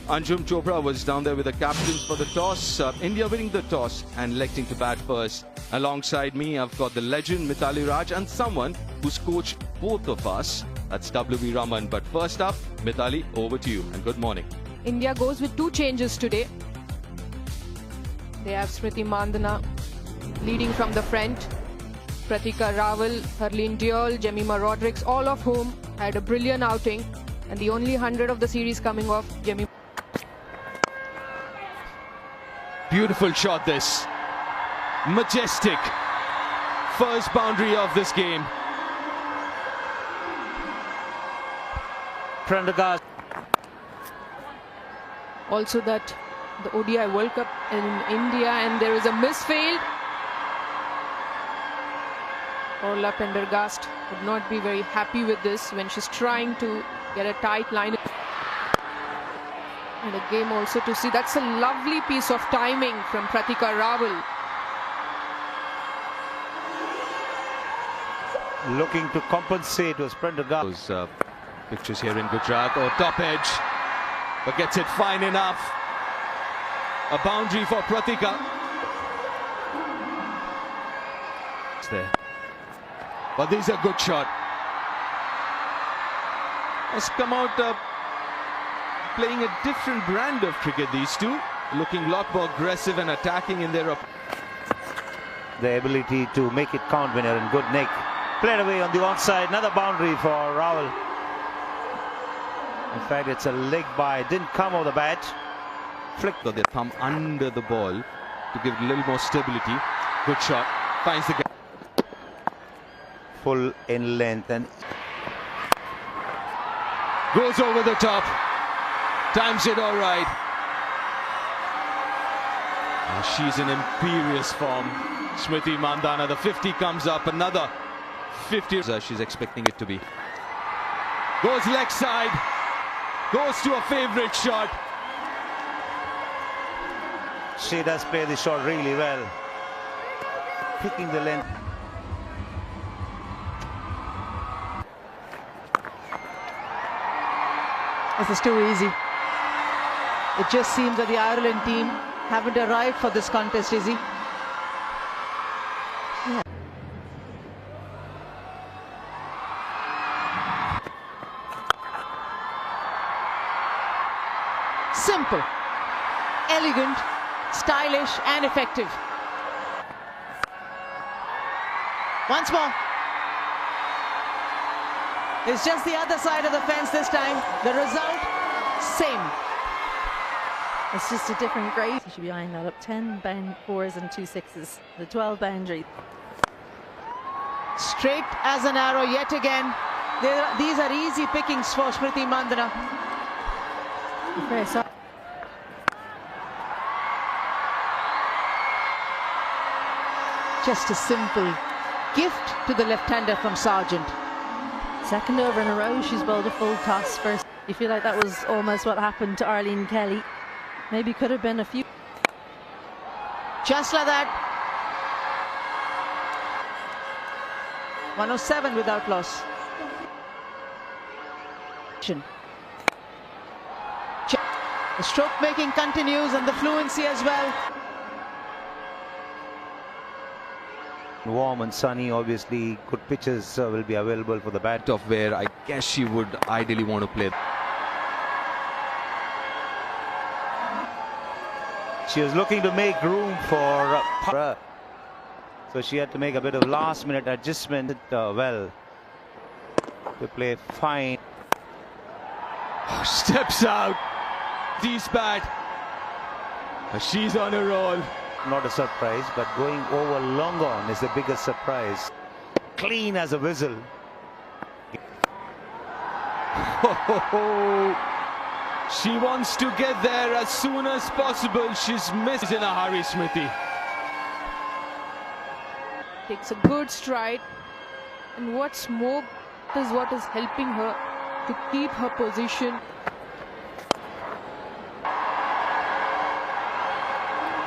Anjum Chopra was down there with the captains for the toss. India winning the toss and electing to bat first. Alongside me, I've got the legend Mithali Raj and someone who's coached both of us. That's W.V. Raman. But first up, Mithali, over to you and good morning. India goes with two changes today. They have Smriti Mandhana leading from the front. Pratika Rawal, Harleen Deol, Jemima Rodrigues, all of whom had a brilliant outing. And the only 100 of the series coming off, Jemima. Beautiful shot this. Majestic. First boundary of this game. Prendergast. Also that the ODI World Cup in India, and there is a misfield. Orla Prendergast would not be very happy with this when she's trying to get a tight line. And a game also to see. That's a lovely piece of timing from Pratika Rawal. Looking to compensate was Prendergast. Those pictures here in Gujarat. Oh, top edge. But gets it fine enough. A boundary for Pratika. It's there. But this is a good shot. Has come out playing a different brand of cricket, these two. Looking a lot more aggressive and attacking in their... The ability to make it count when you're in good nick. Played away on the onside. Another boundary for Rawal. In fact, it's a leg by. Didn't come over the bat. Flicked their thumb under the ball to give it a little more stability. Good shot. Finds the gap. Full in length and goes over the top. Times it all right. And she's in imperious form. Smriti Mandhana, the 50 comes up. Another 50. She's expecting it to be. Goes leg side. Goes to a favourite shot. She does play the shot really well. Picking the length. This is too easy. It just seems that the Ireland team haven't arrived for this contest, is he? Yeah. Simple, elegant, stylish and effective. Once more. It's just the other side of the fence this time. The result, same. It's just a different grade. You should be eyeing that up. 10 fours and 2 sixes. The 12 boundary. Straight as an arrow yet again. These are easy pickings for Smriti Mandhana. Very sorry. Just a simple gift to the left-hander from Sargent. Second over in a row, she's bowled a full toss first. You feel like that was almost what happened to Arlene Kelly. Maybe could have been a few. Just like that. 107 without loss. The stroke making continues and the fluency as well. Warm and sunny, obviously good pitches will be available for the bat. Of where I guess she would ideally want to play. She was looking to make room for so she had to make a bit of last minute adjustment. Well, to play fine. Steps out. These bat. She's on a roll. Not a surprise, but going over long on is the biggest surprise. Clean as a whistle. She wants to get there as soon as possible. She's missed in a hurry, Smriti. Takes a good stride. And what's more is what is helping her to keep her position.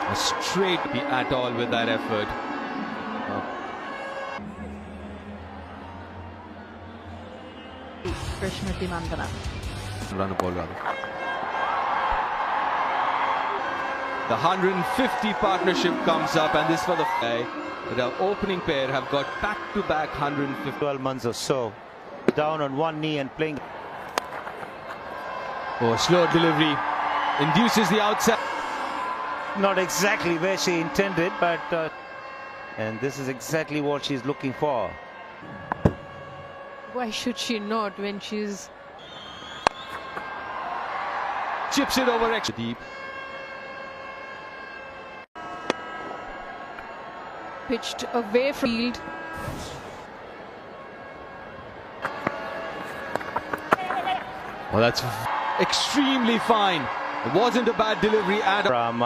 A straight at all with that effort. For Smriti Mandhana. Run a ball rather. The 150 partnership comes up, and this for the the opening pair have got back-to-back 150. 12 months or so. Down on one knee and playing. Oh, slow delivery. Induces the outside. Not exactly where she intended, but and this is exactly what she's looking for. Why should she not when she's Chips it over extra deep. pitched away from field? Well, that's extremely fine. It wasn't a bad delivery at all. From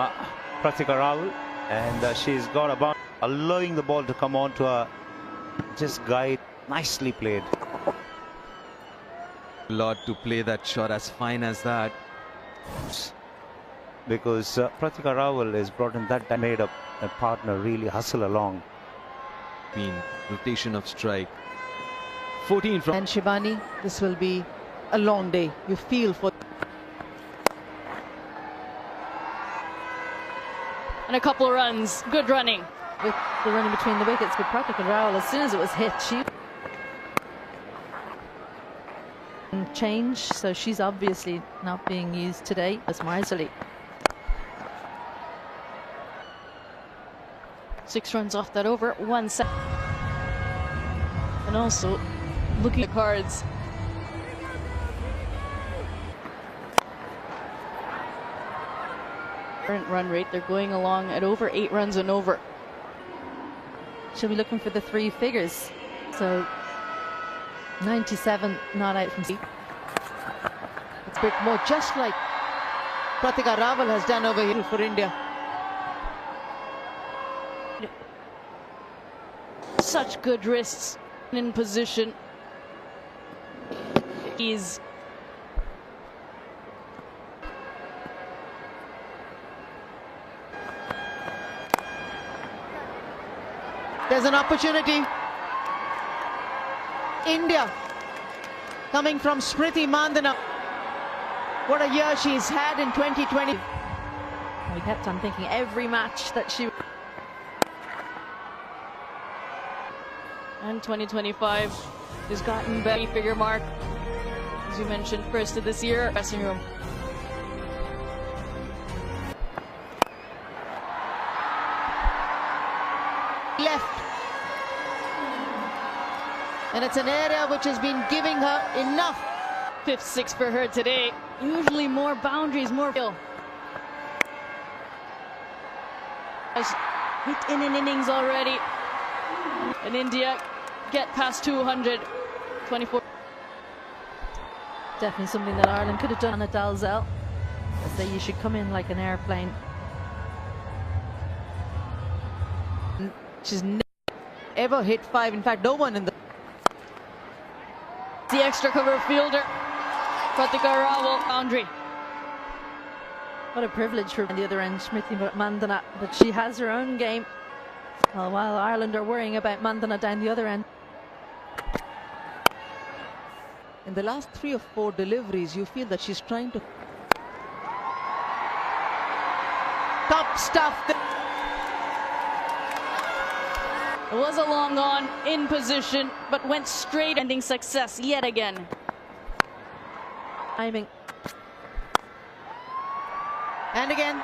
Pratika Rawal, and she's got about allowing the ball to come on to her. Just guide, nicely played. A lot to play that shot as fine as that. Because Pratika Rawal is brought in that made up a partner really hustle along. Rotation of strike. 14 from. And Shivani, this will be a long day. You feel for. And a couple of runs. Good running. With the running between the wickets, but Pratika Rawal, as soon as it was hit, she change, so she's obviously not being used today as Marzali. 6 runs off that over, 1 set. And also looking at the cards. Current run rate, they're going along at over 8 runs and over. She'll be looking for the 3 figures. So 97 not out from sea. It's a bit more, just like Pratika Rawal has done over here for India. Such good wrists in position. He's There's an opportunity. India coming from Smriti Mandana. What a year she's had in 2020. We kept on thinking every match that she. And 2025 has gotten better figure mark. As you mentioned, first of this year, dressing room. Left. And it's an area which has been giving her enough. 5th, 6th for her today. Usually more boundaries, more skill. Has hit in an innings already. And India get past 200. 24. Definitely something that Ireland could have done on a Dalzell. I say you should come in like an airplane. She's never ever hit 5. In fact, no one in the extra cover fielder. Pratika Rawal boundary. What a privilege for on the other end, Smriti Mandana, but she has her own game. Well, while Ireland are worrying about Mandana down the other end. in the last 3 or 4 deliveries, you feel that she's trying to top stuff. It was a long on, in position, but went straight, ending success yet again. Timing. And again,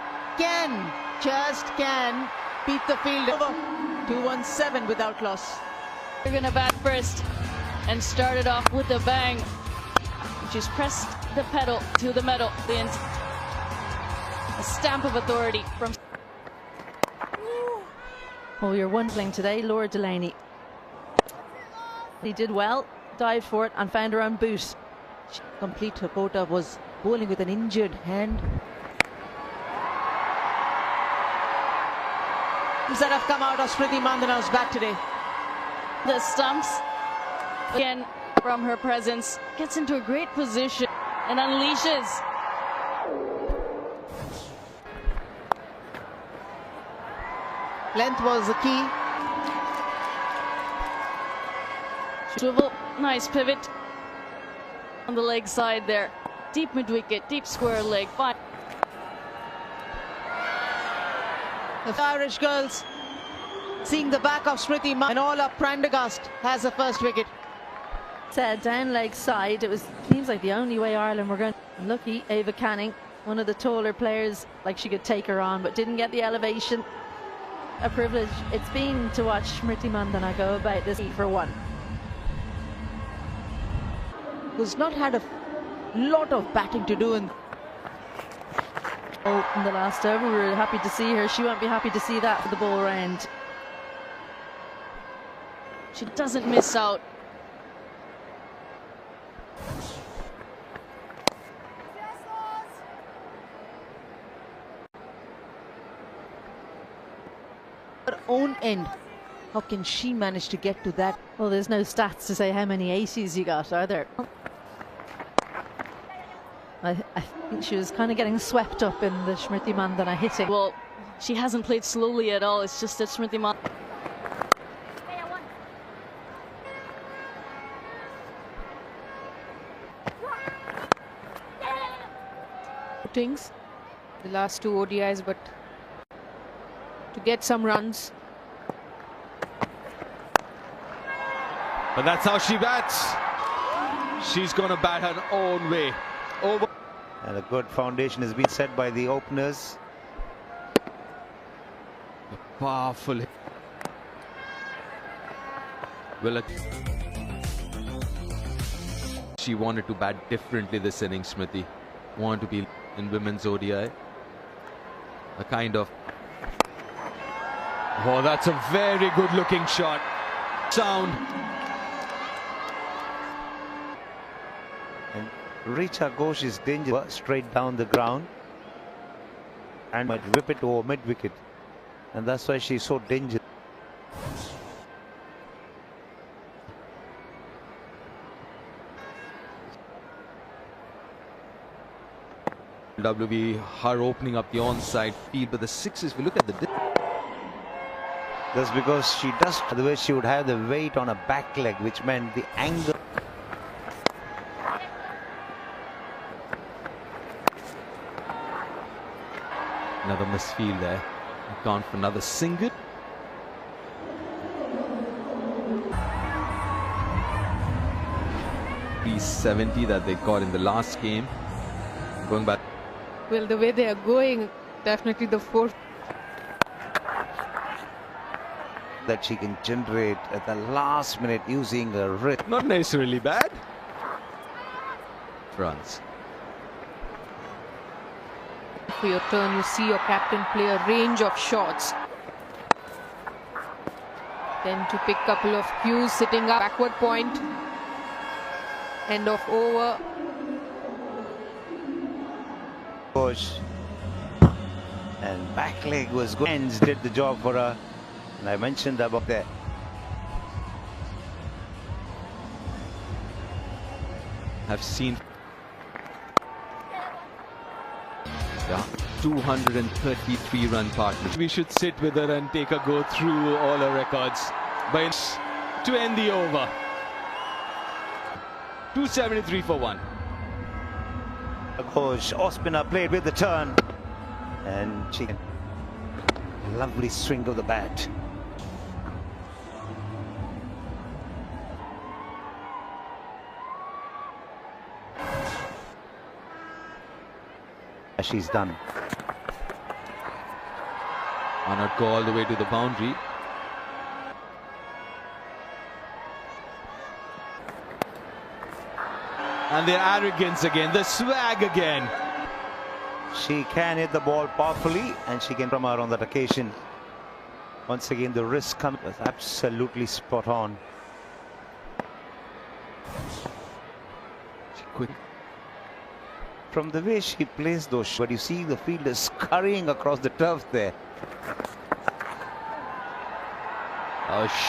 just can beat the field over. 217 without loss. They're gonna bat first and started off with a bang. She's pressed the pedal to the metal. A stamp of authority from. Oh, you're one playing today, Laura Delaney. He did well, dived for it and found her own boot. Complete Hakota was bowling with an injured hand. That have come out of Smriti Mandana's bat today. The stumps, again from her presence, gets into a great position and unleashes. Length was the key. Swivel, nice pivot on the leg side there. Deep mid wicket, deep square leg. Fine. The Irish girls seeing the back of Smriti Mandhana, and all up Prendergast has the first wicket. Down leg side, seems like the only way Ireland were going. Lucky Ava Canning, one of the taller players, like she could take her on, but didn't get the elevation. A privilege it's been to watch Smriti Mandhana go about this for one. Who's not had a lot of batting to do in the last over. We were happy to see her. She won't be happy to see that for the ball round. She doesn't miss out. her own end. How can she manage to get to that? Well, there's no stats to say how many 80s you got, are there? I think she was kind of getting swept up in the Smriti Mandhana hitting. Well, she hasn't played slowly at all. It's just that Smriti Mandhana. The last two ODIs, but to get some runs. But that's how she bats. She's going to bat her own way. Over. And a good foundation has been set by the openers. A powerful hit. Well, she wanted to bat differently this innings, Smriti. Wanted to be in women's ODI. A kind of... Oh, that's a very good looking shot. Sound. And Richa Ghosh is dangerous straight down the ground and might whip it over mid wicket, and that's why she's so dangerous. WB, her opening up the onside field, but the sixes, we look at the... That's because she does, otherwise she would have the weight on her back leg, which meant the angle. Another misfield there. Gone for another single. .370 that they got in the last game. Going back. Well, the way they are going, definitely the fourth. That she can generate at the last minute using her wrist. Not necessarily bad. Runs. For your turn, you see your captain play a range of shots. Then to pick a couple of cues, sitting up, backward point, end of over. And back leg was good. Ends did the job for her, and I mentioned about that. Have seen 233 run partner. We should sit with her and take a go through all her records to end the over. 273 for one. Coach Ospina played with the turn, and she lovely swing of the bat. She's done. On her go all the way to the boundary. And their arrogance again, the swag again. She can hit the ball powerfully, and she can from her on that occasion. Once again, the wrist comes absolutely spot on. She quick. From the way she plays those, but you see the fielder scurrying across the turf there.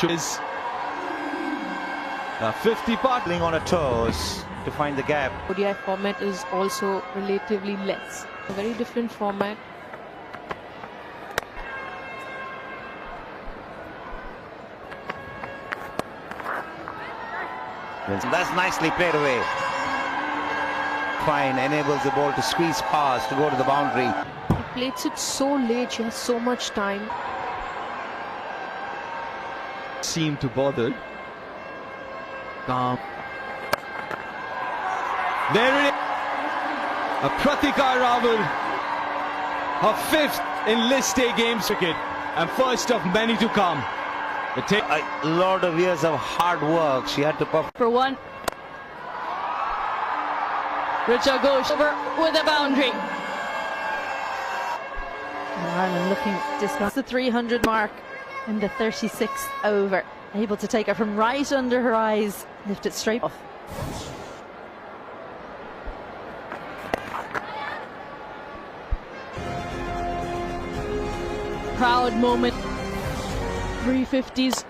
She's 50 partling on her toes to find the gap. ODI format is also relatively less. A very different format. That's nicely played away. Fine, enables the ball to squeeze past to go to the boundary. plates it so late. She has so much time. Seem to bother. Calm. There it is. Pratika Rawal. Her 5th in List A games wicket and first of many to come. A lot of years of hard work. She had to perform. For one. Richa Ghosh over with a boundary. Ireland looking discuss the 300 mark in the 36th over. Able to take it from right under her eyes, lift it straight off. Proud moment. 350s.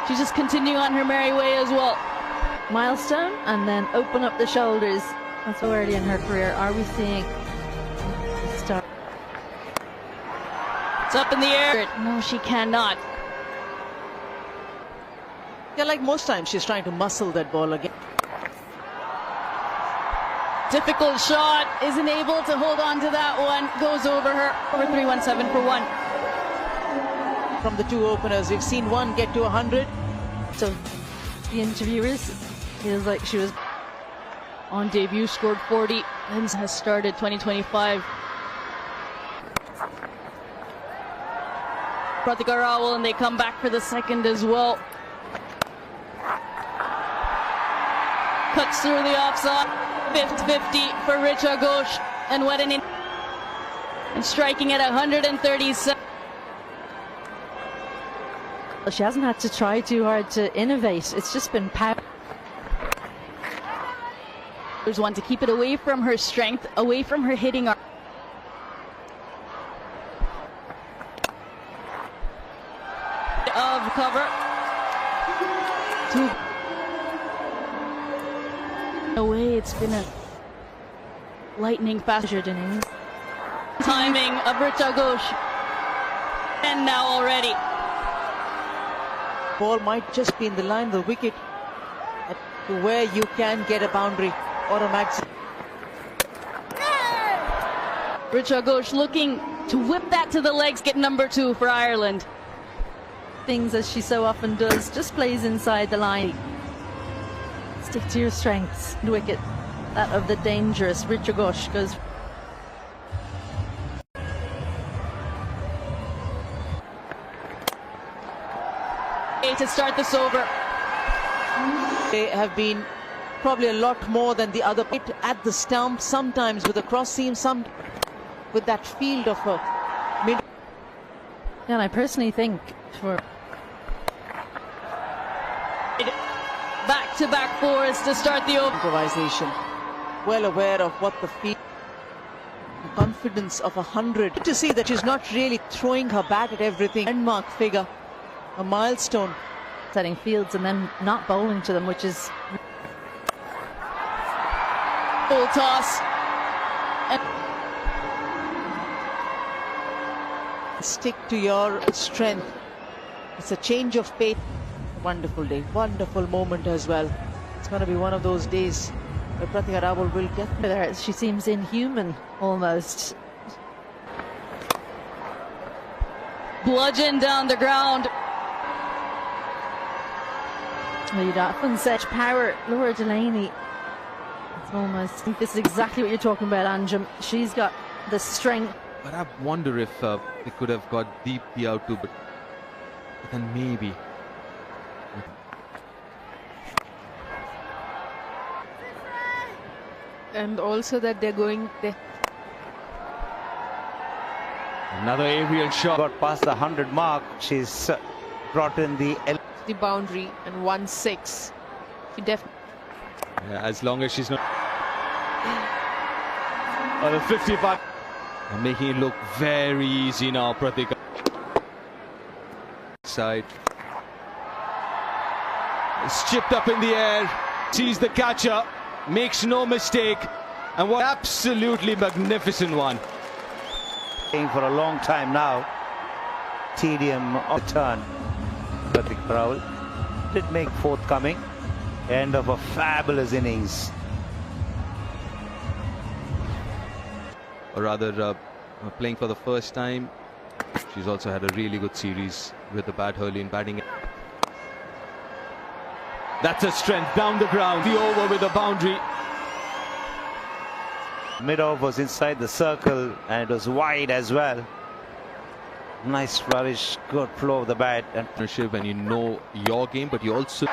She's just continuing on her merry way as well. Milestone and then open up the shoulders. That's so early in her career. Are we seeing the start? It's up in the air. No, she cannot. Yeah, like most times, she's trying to muscle that ball again. Difficult shot. Isn't able to hold on to that one. Goes over her. Over 317 for one. From the two openers, we've seen one get to 100. So the interviewers feels like she was On debut, scored 40. Lens has started 2025. Pratika Rawal, and they come back for the second as well. Cuts through the offside. 5th 50 for Richa Ghosh. And what an and striking at 137. she hasn't had to try too hard to innovate. It's just been power. There's one to keep it away from her strength, away from her hitting arm. Of cover. Away, it's been a lightning fast innings. Timing of Richa Ghosh. And now already. Ball might just be in the line of the wicket to where you can get a boundary or a maximum. Richa Ghosh looking to whip that to the legs, get number 2 for Ireland. Things as she so often does, just plays inside the line. Stick to your strengths. Wicket, that of the dangerous Richa Ghosh goes. To start this over. They have been probably a lot more than the other hit at the stump, sometimes with a cross seam, some with that field of a mid. And I personally think for back-to-back fours to start the over. Improvisation, well aware of what the field, the confidence of 100. To see that she's not really throwing her bat at everything. Landmark figure, a milestone. setting fields and then not bowling to them, which is full toss. And stick to your strength. It's a change of pace. Wonderful day, wonderful moment as well. It's going to be one of those days where Pratika Rawal will get there. She seems inhuman almost. Bludgeon down the ground. You'd often say power, Laura Delaney. It's almost. This is exactly what you're talking about, Anjum. She's got the strength. But I wonder if they could have got deep the out too, but then maybe. And also that they're going there. Another aerial shot. Got past the 100 mark. She's brought in the Boundary and 1-6. She definitely. As long as she's not. On the 55. Making it look very easy now, Pratika. Side. It's chipped up in the air. Sees the catcher. Makes no mistake. And what absolutely magnificent one. for a long time now. Tedium of the turn. Pratika Rawal did make forthcoming. End of a fabulous innings. Or rather, playing for the first time. She's also had a really good series with the bat. Herlin batting. That's a strength down the ground. The over with a boundary. Mid-off was inside the circle and it was wide as well. Nice flourish, good flow of the bat. And When you know your game, but you also...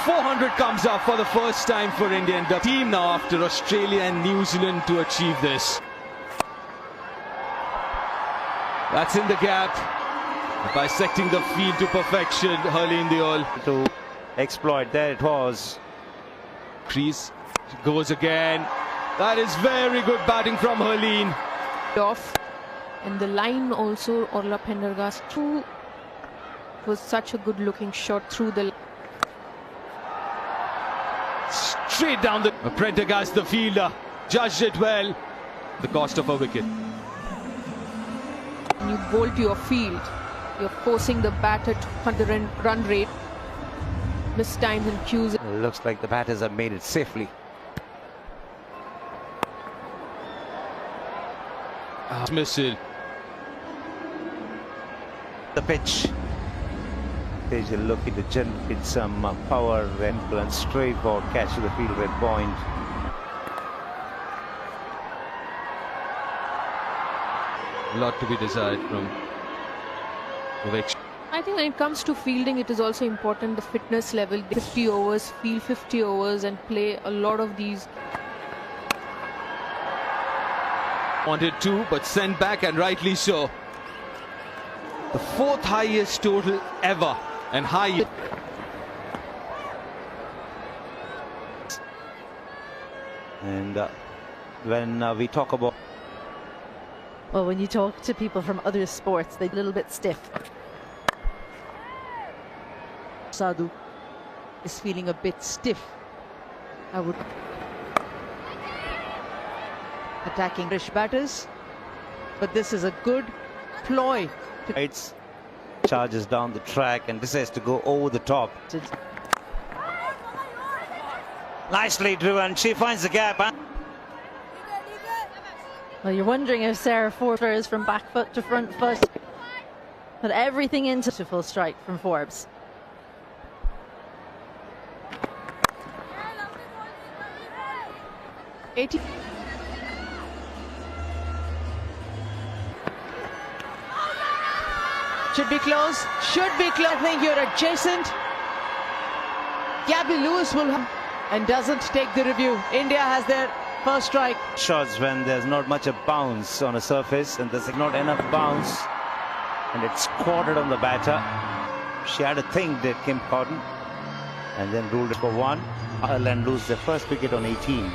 400 comes up for the first time for India, and the team now after Australia and New Zealand to achieve this. That's in the gap, bisecting the field to perfection. Herlin to exploit, there it was. Crease goes again. That is very good batting from Herlin. Off. And the line also, Orla Pendergast through, was such a good looking shot through the... Straight down the... Prendergast, the fielder, judged it well. The cost of a wicket. When you bowl to your field, you're forcing the batter to the run rate. Missed times and cues. It looks like the batters have made it safely. Missile. The pitch. They're looking to generate some power and straight for catch to the field with point. A lot to be desired from Vivek. I think when it comes to fielding, it is also important the fitness level. 50 overs, field 50 overs and play a lot of these. Wanted to, but sent back, and rightly so. The fourth highest total ever, and high. And when we talk about... Well, when you talk to people from other sports, they're a little bit stiff. Sadhu is feeling a bit stiff. I would... Attacking British batters, but this is a good ploy. It's charges down the track and decides to go over the top. Nicely driven. She finds the gap. Huh? Well, you're wondering if Sarah Forbes is from back foot to front foot. Put everything into a full strike from Forbes. Should be close. Should be close. I think you're adjacent. Gabby Lewis will and doesn't take the review. India has their first strike. Shots when there's not much of bounce on a surface and there's not enough bounce, and it's quartered on the batter. She had a thing, did Kim Cotton, and then ruled it for one. Ireland lose their first wicket on 18.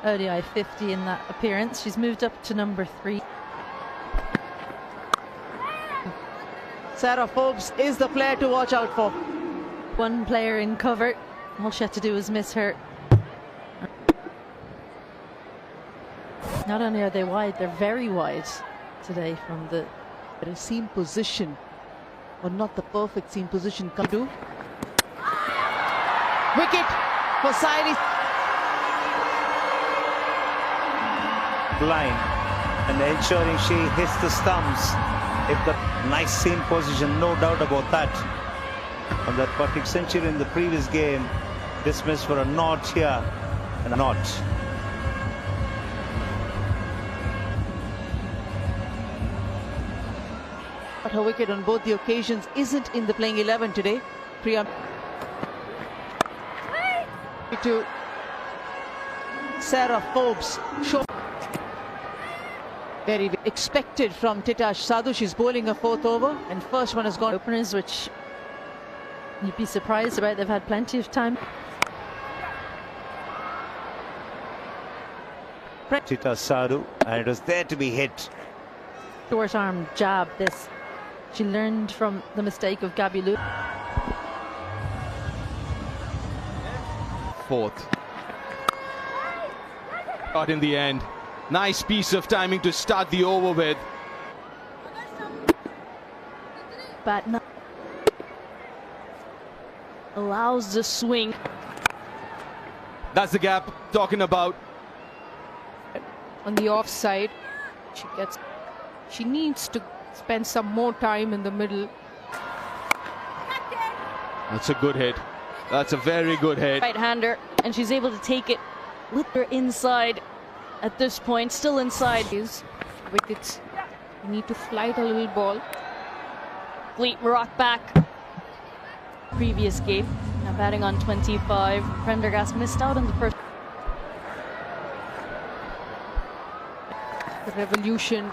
ODI 50 in that appearance. She's moved up to number 3. Sarah Forbes is the player to watch out for. One player in cover. All she had to do was miss her. Not only are they wide, they're very wide today from the seam position, or not the perfect seam position. Come to wicket for Sairi. Line and ensuring she hits the stumps. If the nice seam position, no doubt about that. On that perfect century in the previous game, dismissed for a not here and a not. But her wicket on both the occasions isn't in the playing 11 today. Priya to Sarah Forbes. Very expected from Titash Sadhu. She's bowling a 4th over, and first one has gone. Openers, which you'd be surprised about. They've had plenty of time. Titash Sadhu, and it was there to be hit. Short arm jab. This she learned from the mistake of Gabby Lewis. 4th. Got in the end. Nice piece of timing to start the over with. But not. allows the swing. That's the gap talking about. On the offside, she needs to spend some more time in the middle. That's a good hit. That's a very good hit. Right-hander, and she's able to take it with her inside at this point, still inside. Is wickets. You need to flight a little ball. Fleet rock back. Previous game, now batting on 25. Prendergast missed out on the first. The revolution.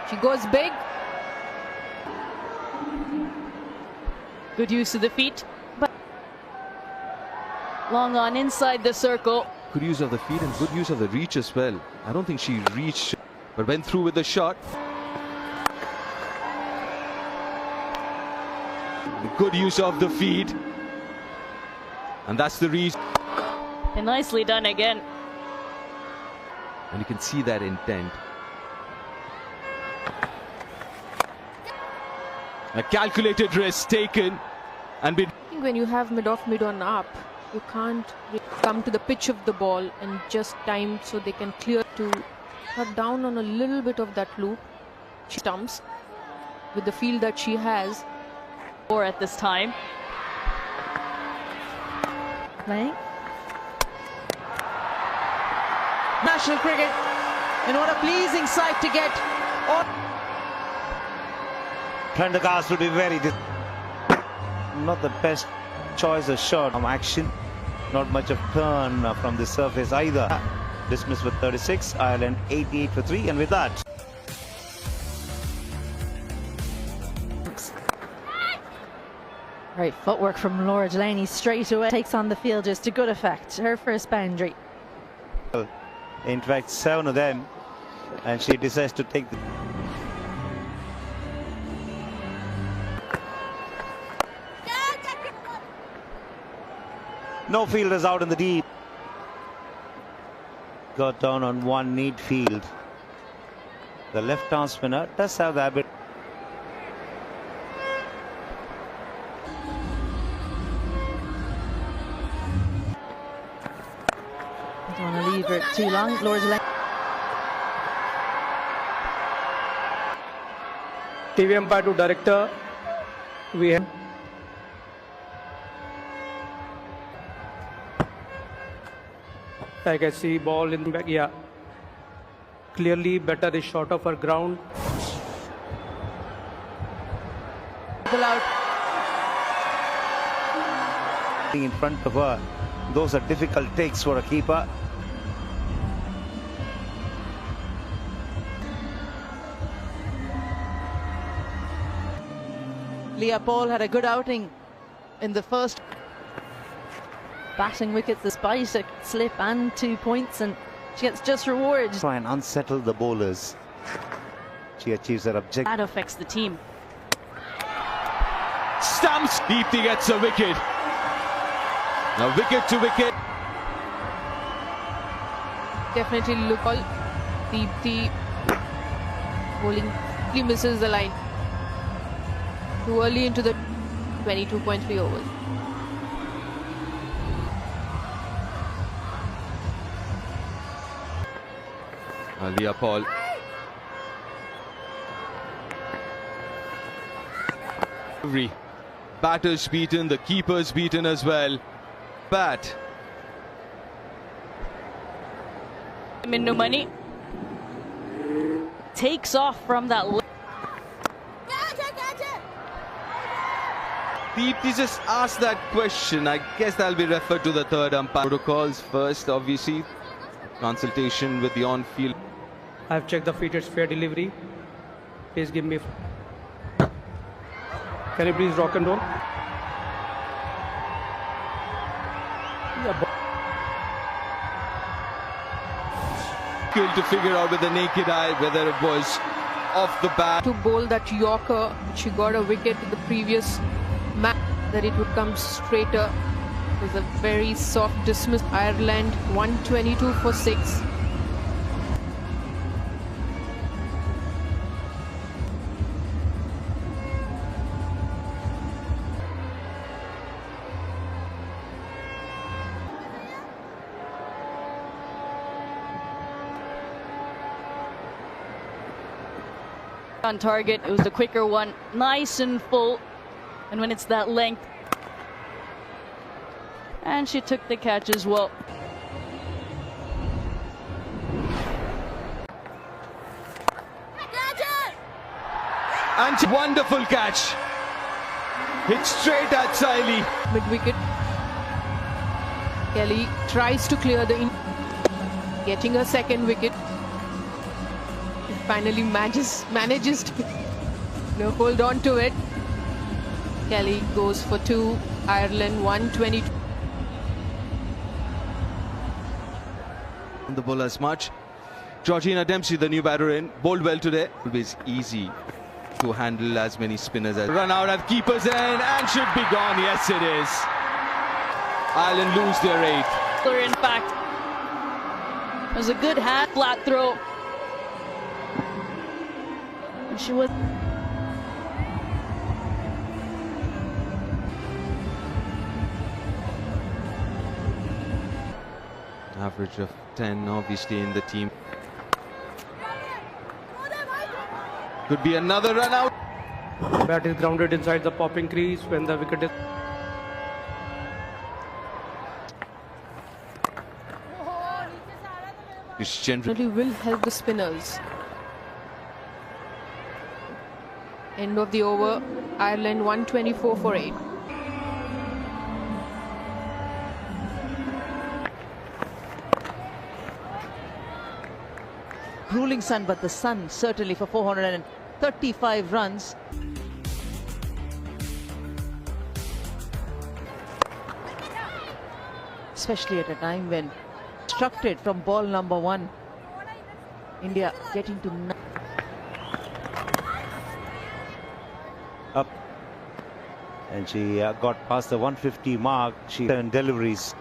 She goes big. Good use of the feet, but long on inside the circle. Good use of the feet and good use of the reach as well. I don't think she reached, but went through with the shot. Good use of the feet. And that's the reason. And nicely done again. And you can see that intent. A calculated risk taken and been. I think when you have mid-off, mid-on up, you can't come to the pitch of the ball and just time so they can clear to cut down on a little bit of that loop. She stumps with the field that she has. Or at this time. Playing. National cricket, and what a pleasing sight to get. Prendergast will be very not the best choice of shot from action. Not much of turn from the surface either. Dismissed with 36. Ireland 88 for 3, and with that. Right, footwork from Laura Delaney straight away takes on the fielders to good effect. Her first boundary. In fact, 7 of them, and she decides to take the. No fielders out in the deep. Got down on one neat field. The left-arm spinner does have the habit. Don't want to leave her too long. Laura Delaney. TV umpire to director, we have I can see ball in the back. Yeah, clearly better is short of her ground. Out. In front of her, those are difficult takes for a keeper. Leah Paul had a good outing in the first. Batting wickets despite a slip and 2 points, and she gets just rewards. Try and unsettle the bowlers. She achieves her objective. That affects the team. Stumps. Deepti gets a wicket. Now wicket to wicket. Definitely look all. Deepti bowling. He misses the line. Too early into the 22.3 overs. Leah Paul. Every batter's beaten, the keeper's beaten as well. Bat. Minnu Mani takes off from that. Deepti just asked that question. I guess that'll be referred to the third umpire. Protocols first, obviously. Consultation with the on-field. I've checked the feet, it's fair delivery. Please give me. Can you please rock and roll? Skill to figure out with the naked eye whether it was off the bat. To bowl that Yorker, she got a wicket in the previous match, that it would come straighter. It was a very soft dismiss. Ireland 122 for 6. On target, it was the quicker one, nice and full. And when it's that length, and she took the catch as well. And wonderful catch. Hit straight at Saili. Mid-wicket. Kelly tries to clear the getting a second wicket. Finally manages to hold on to it. Kelly goes for 2. Ireland 122. The bowlers much. Georgina Dempsey, the new batter in, bowled well today. It will be easy to handle as many spinners as run out at keeper's end and should be gone. Yes, it is. Ireland lose their 8th. In fact, it was a good hand, flat throw. And she was. Average of 10 obviously in the team. Could be another run out. Bat is grounded inside the popping crease when the wicket is. It's generally Really will help the spinners. End of the over. Ireland 124 for 8. Grueling sun, but the sun certainly for 435 runs. Especially at a time when instructed from ball number 1. India getting to Up. And she got past the 150 mark. She turned deliveries.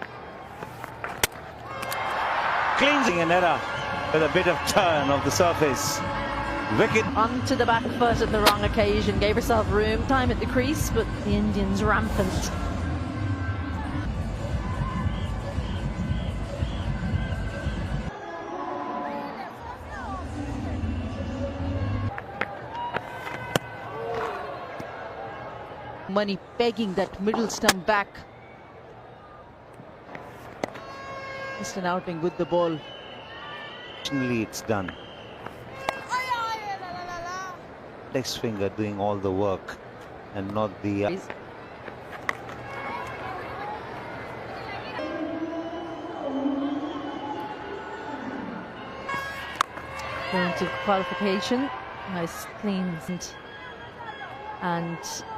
Cleansing an error with a bit of turn of the surface. Wicket. Onto the back foot at the wrong occasion, gave herself room, time at the crease, but the Indians rampant. money pegging that middle stump back. Just an outing with the ball. It's done. Index finger doing all the work and not the Going to qualification, nice clean and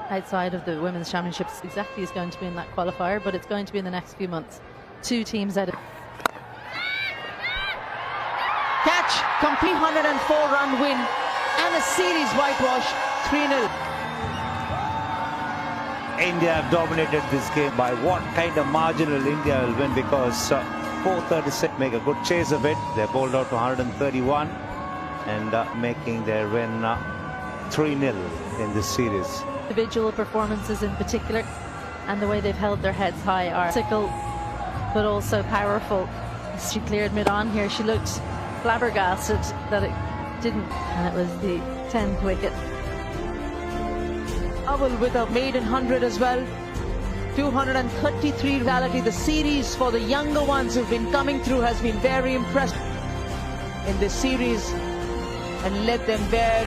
outside of the Women's Championships exactly is going to be in that qualifier, but it's going to be in the next few months. 2 teams out of Catch, complete 104-run win and a series whitewash, 3-0. India have dominated this game. By what kind of margin will India will win? Because 436 make a good chase of it. They're bowled out to 131 and making their win 3-0 in this series. individual performances in particular, and the way they've held their heads high are physical but also powerful. As she cleared mid-on here, she looked flabbergasted that it didn't, and it was the 10th wicket. Owl with a maiden 100 as well. 233 reality. The series for the younger ones who've been coming through has been very impressive in this series and let them bear